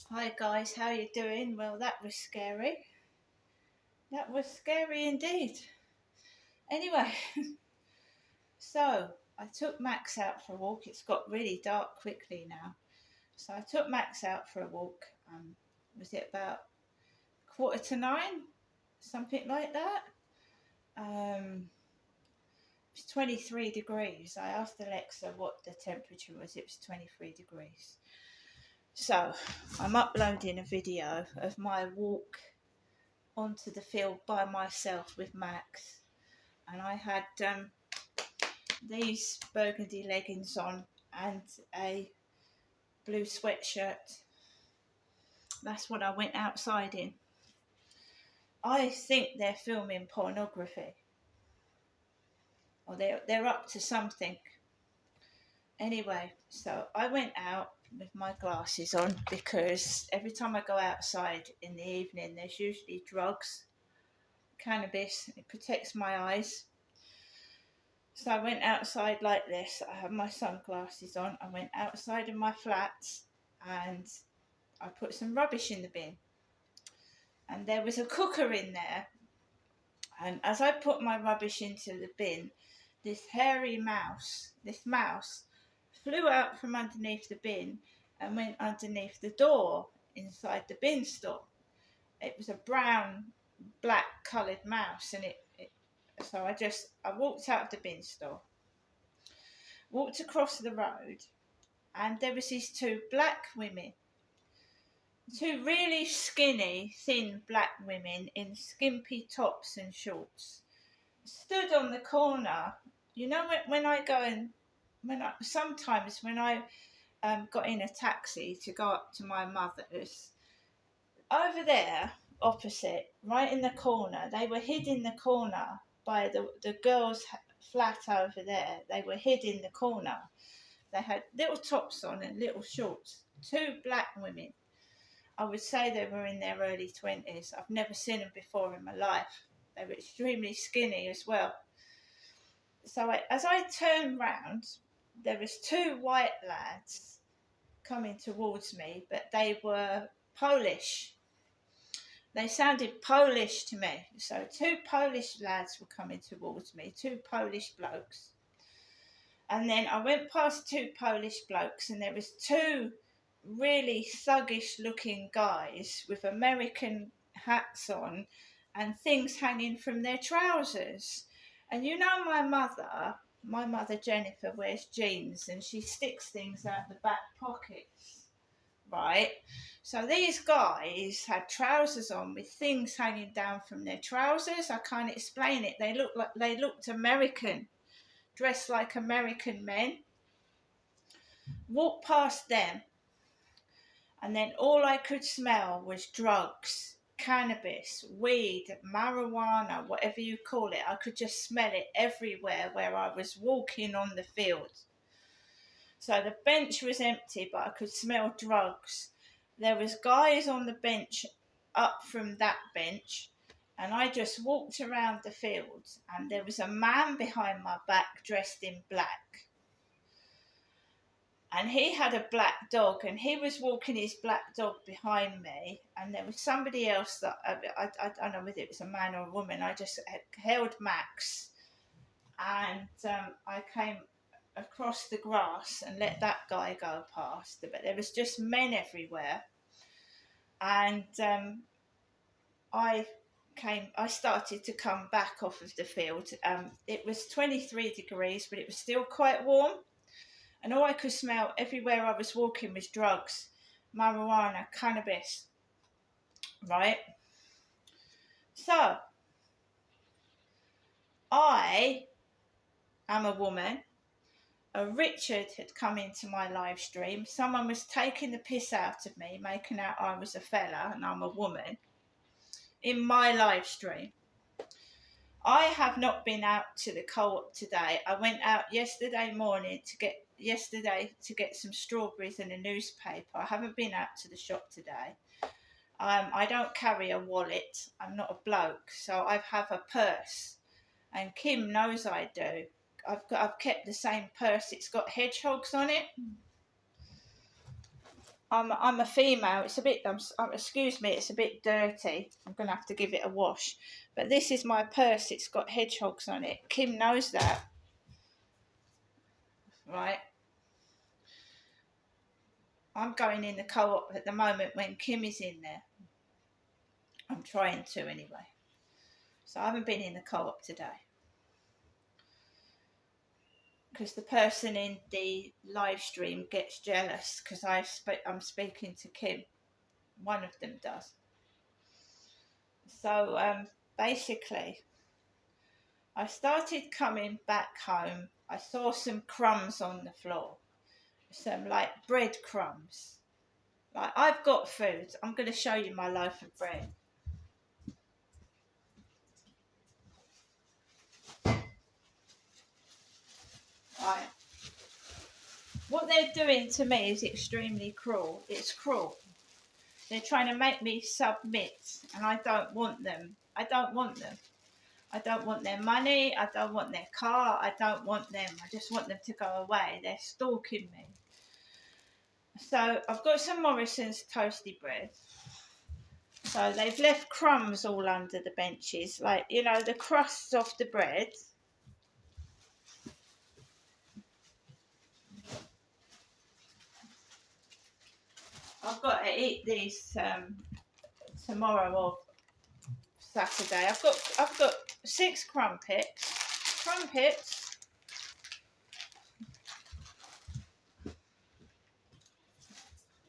Hi guys, how you doing? Well, that was scary. That was scary indeed. Anyway, so I took Max out for a walk. It's got really dark quickly now. So I took Max out for a walk. Was it about 8:45? Something like that. It was 23 degrees. I asked Alexa what the temperature was. It was 23 degrees. So I'm uploading a video of my walk onto the field by myself with Max, and I had these burgundy leggings on and a blue sweatshirt. That's what I went outside in. I think they're filming pornography, or they're up to something. Anyway, so I went out with my glasses on because every time I go outside in the evening, there's usually drugs, cannabis. It protects my eyes. So I went outside like this. I had my sunglasses on. I went outside in my flat and I put some rubbish in the bin. And there was a cooker in there. And as I put my rubbish into the bin, this mouse, flew out from underneath the bin and went underneath the door inside the bin store. It was a brown, black coloured mouse, and so I walked out of the bin store, walked across the road, and there was these two black women, two really skinny, thin black women in skimpy tops and shorts, stood on the corner. You know, when I go and sometimes when I got in a taxi to go up to my mother's, over there opposite, right in the corner, they were hid in the corner by the girls' flat over there. They were hid in the corner. They had little tops on and little shorts. Two black women. I would say they were in their early 20s. I've never seen them before in my life. They were extremely skinny as well. So as I turned round, there was two white lads coming towards me, but they were Polish. They sounded Polish to me. So two Polish lads were coming towards me, two Polish blokes. And then I went past two Polish blokes, and there was two really thuggish looking guys with American hats on and things hanging from their trousers. And you know my mother Jennifer wears jeans and she sticks things out the back pockets, right? So these guys had trousers on with things hanging down from their trousers. I can't explain it. They looked American, dressed like American men. Walked past them, and then all I could smell was drugs, cannabis, weed, marijuana, whatever you call it. I could just smell it everywhere where I was walking on the field. So the bench was empty, but I could smell drugs. There was guys on the bench up from that bench, and I just walked around the field, and there was a man behind my back dressed in black. And he had a black dog, and he was walking his black dog behind me, and there was somebody else that I don't know whether it was a man or a woman. I just held Max, and I came across the grass and let that guy go past, but there was just men everywhere. And I started to come back off of the field. It was 23 degrees, but it was still quite warm. And all I could smell everywhere I was walking was drugs, marijuana, cannabis, right? So, I am a woman. Richard had come into my live stream. Someone was taking the piss out of me, making out I was a fella and I'm a woman in my live stream. I have not been out to the co-op today. I went out yesterday morning to get some strawberries and a newspaper. I haven't been out to the shop today. I don't carry a wallet. I'm not a bloke, so I have a purse, and Kim knows I do. I've kept the same purse. It's got hedgehogs on it. I'm a female. It's a bit, excuse me, it's a bit dirty. I'm going to have to give it a wash. But this is my purse. It's got hedgehogs on it. Kim knows that, right? I'm going in the co-op at the moment when Kim is in there. I'm trying to anyway. So I haven't been in the co-op today. Because the person in the live stream gets jealous because I'm speaking to Kim. One of them does. So basically, I started coming back home. I saw some crumbs on the floor, some like bread crumbs. Like, I've got food. I'm going to show you my loaf of bread. Right. What they're doing to me is extremely cruel. It's cruel. They're trying to make me submit, and I don't want them. I don't want them. I don't want their money. I don't want their car. I don't want them. I just want them to go away. They're stalking me. So I've got some Morrison's toasty bread. So they've left crumbs all under the benches, like, you know, the crusts off the bread. I've got to eat these tomorrow or Saturday. I've got 6 crumpets.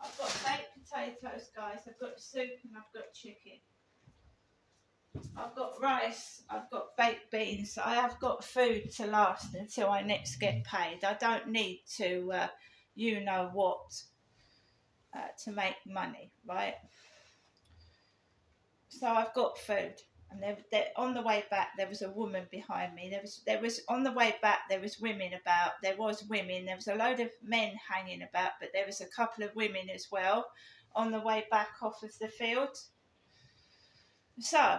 I've got baked potatoes, guys. I've got soup and I've got chicken. I've got rice. I've got baked beans. I have got food to last until I next get paid. I don't need to, you know what, to make money, right? So I've got food. And on the way back, there was a woman behind me. There was on the way back, there was women about. There was women. There was a load of men hanging about, but there was a couple of women as well on the way back off of the field. So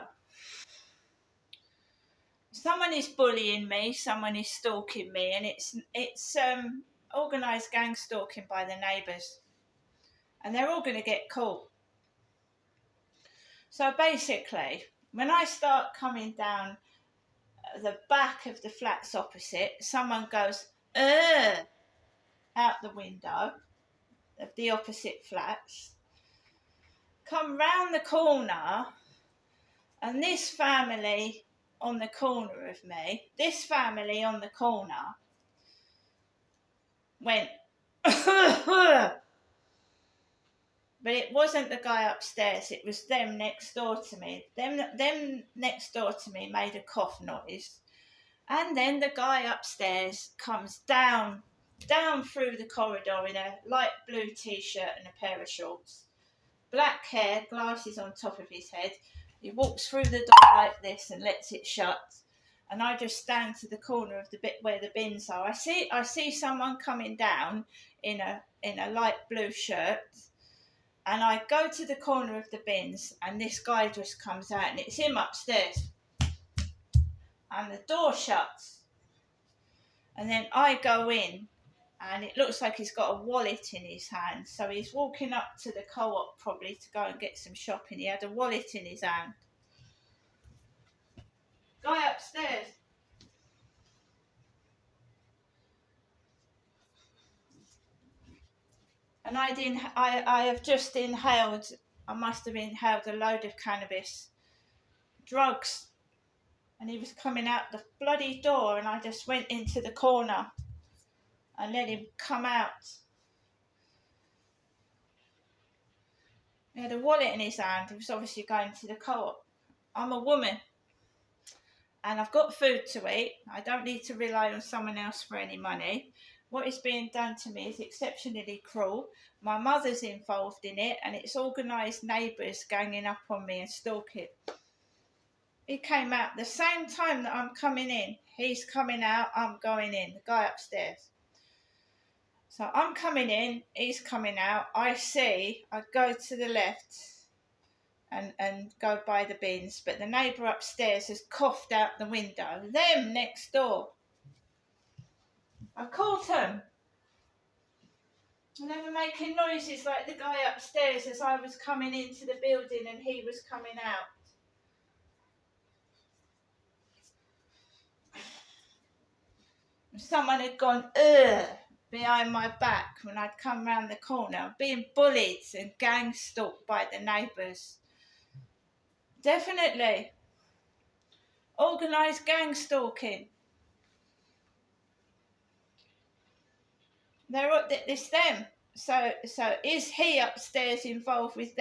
someone is bullying me. Someone is stalking me, and it's organised gang stalking by the neighbours, and they're all going to get caught. So basically, when I start coming down the back of the flats opposite, someone goes, out the window of the opposite flats, come round the corner, and this family on the corner of me, went, but it wasn't the guy upstairs, it was them next door to me. Them next door to me made a cough noise. And then the guy upstairs comes down through the corridor in a light blue t-shirt and a pair of shorts. Black hair, glasses on top of his head. He walks through the door like this and lets it shut. And I just stand to the corner of the bit where the bins are. I see someone coming down in a light blue shirt. And I go to the corner of the bins, and this guy just comes out, and it's him upstairs. And the door shuts. And then I go in, and it looks like he's got a wallet in his hand. So he's walking up to the co-op probably to go and get some shopping. He had a wallet in his hand. Guy upstairs. And I have just inhaled, I must have inhaled a load of cannabis, drugs. And he was coming out the bloody door, and I just went into the corner and let him come out. He had a wallet in his hand. He was obviously going to the co-op. I'm a woman, and I've got food to eat. I don't need to rely on someone else for any money. What is being done to me is exceptionally cruel. My mother's involved in it, and it's organised neighbours ganging up on me and stalking. He came out the same time that I'm coming in. He's coming out, I'm going in. The guy upstairs. So I'm coming in, he's coming out. I go to the left and go by the bins, but the neighbour upstairs has coughed out the window. Them next door. I caught him. And they were making noises like the guy upstairs as I was coming into the building and he was coming out. Someone had gone, ugh, behind my back when I'd come round the corner, being bullied and gang stalked by the neighbours. Definitely. Organised gang stalking. It's them. So is he upstairs involved with them?